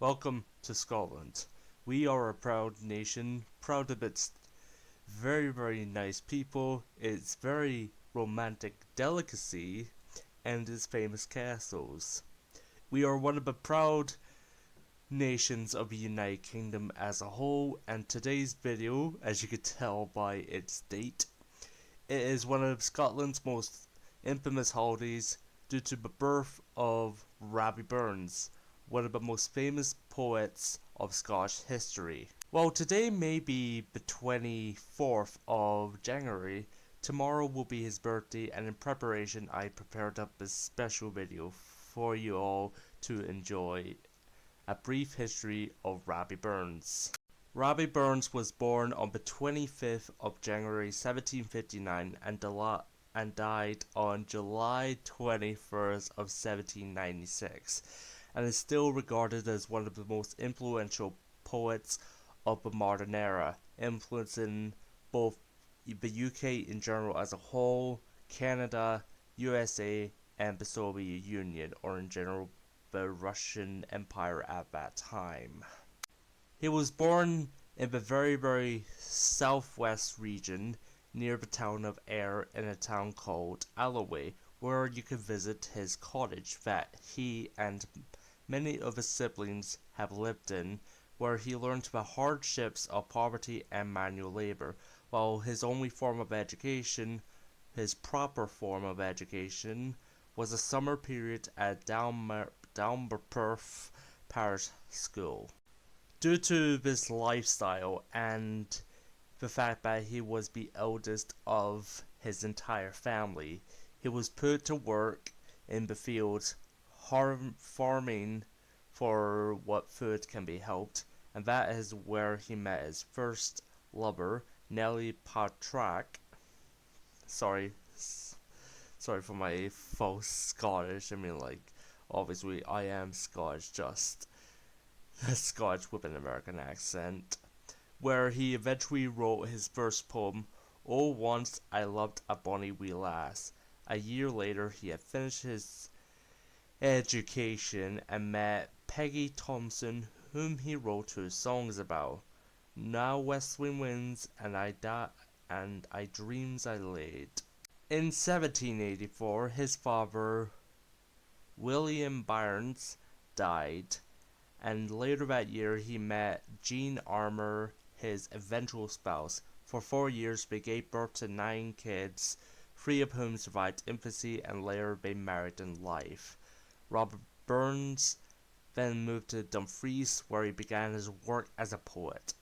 Welcome to Scotland. We are a proud nation, proud of its very nice people, its very romantic delicacy, and its famous castles. We are one of the proud nations of the United Kingdom as a whole, and today's video, as you could tell by its date, it is one of Scotland's most infamous holidays due to the birth of Rabbie Burns, one of the most famous poets of Scottish history. While today may be the 24th of January, tomorrow will be his birthday, and in preparation I prepared up a special video for you all to enjoy. A brief history of Rabbie Burns. Rabbie Burns was born on the 25th of January 1759 and died on July 21st of 1796, and is still regarded as one of the most influential poets of the modern era, influencing both the UK in general as a whole, Canada, USA, and the Soviet Union, or in general the Russian Empire at that time. He was born in the very southwest region near the town of Ayr in a town called Alloway, where you can visit his cottage that he and many of his siblings have lived in, where he learned the hardships of poverty and manual labor, while his only form of education, his proper form of education, was a summer period at Downberperth Parish School. Due to this lifestyle and the fact that he was the eldest of his entire family, he was put to work in the fields farming for what food can be helped, and that is where he met his first lover, Nellie Patrick. Sorry for my false Scottish. I mean, like, obviously I am Scottish, just Scottish with an American accent, where he eventually wrote his first poem, "Oh Once I Loved a Bonny Wee Lass." A year later he had finished his education and met Peggy Thompson, whom he wrote 2 songs about, "Now Westling Winds" and I Dreams I Laid. In 1784 his father, William Burns, died, and later that year he met Jean Armour, his eventual spouse. For 4 years they gave birth to 9 kids, 3 of whom survived infancy and later they married in life. Rabbie Burns then moved to Dumfries, where he began his work as a poet.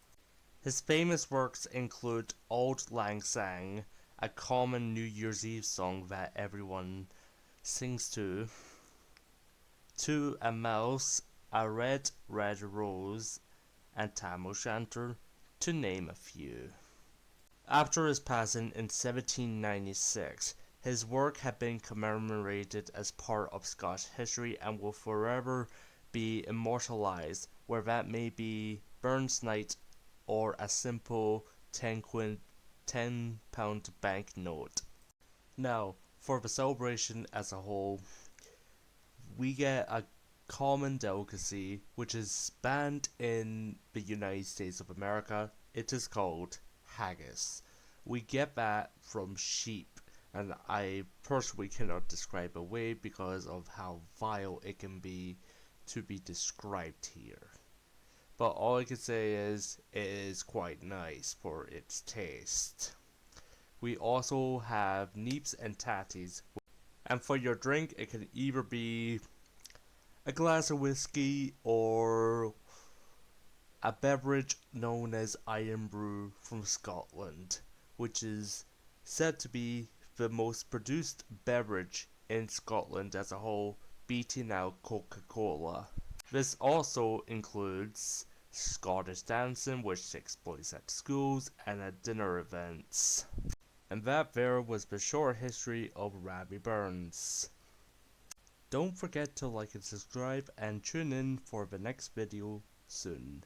His famous works include Auld Lang Syne, a common New Year's Eve song that everyone sings to a Mouse, a Red Rose, and Tam O'Shanter, to name a few. After his passing in 1796, his work had been commemorated as part of Scottish history and will forever be immortalized, where that may be Burns Night or a simple £10 banknote. Now, for the celebration as a whole, we get a common delicacy which is banned in the United States of America. It is called haggis. We get that from sheep, and I personally cannot describe away because of how vile it can be to be described here. But all I can say is it is quite nice for its taste. We also have neeps and tatties, and for your drink it can either be a glass of whiskey or a beverage known as Iron Brew from Scotland, which is said to be the most produced beverage in Scotland as a whole, beating out Coca-Cola. This also includes Scottish dancing, which takes place at schools and at dinner events. And that there was the short history of Rabbie Burns. Don't forget to like and subscribe, and tune in for the next video soon.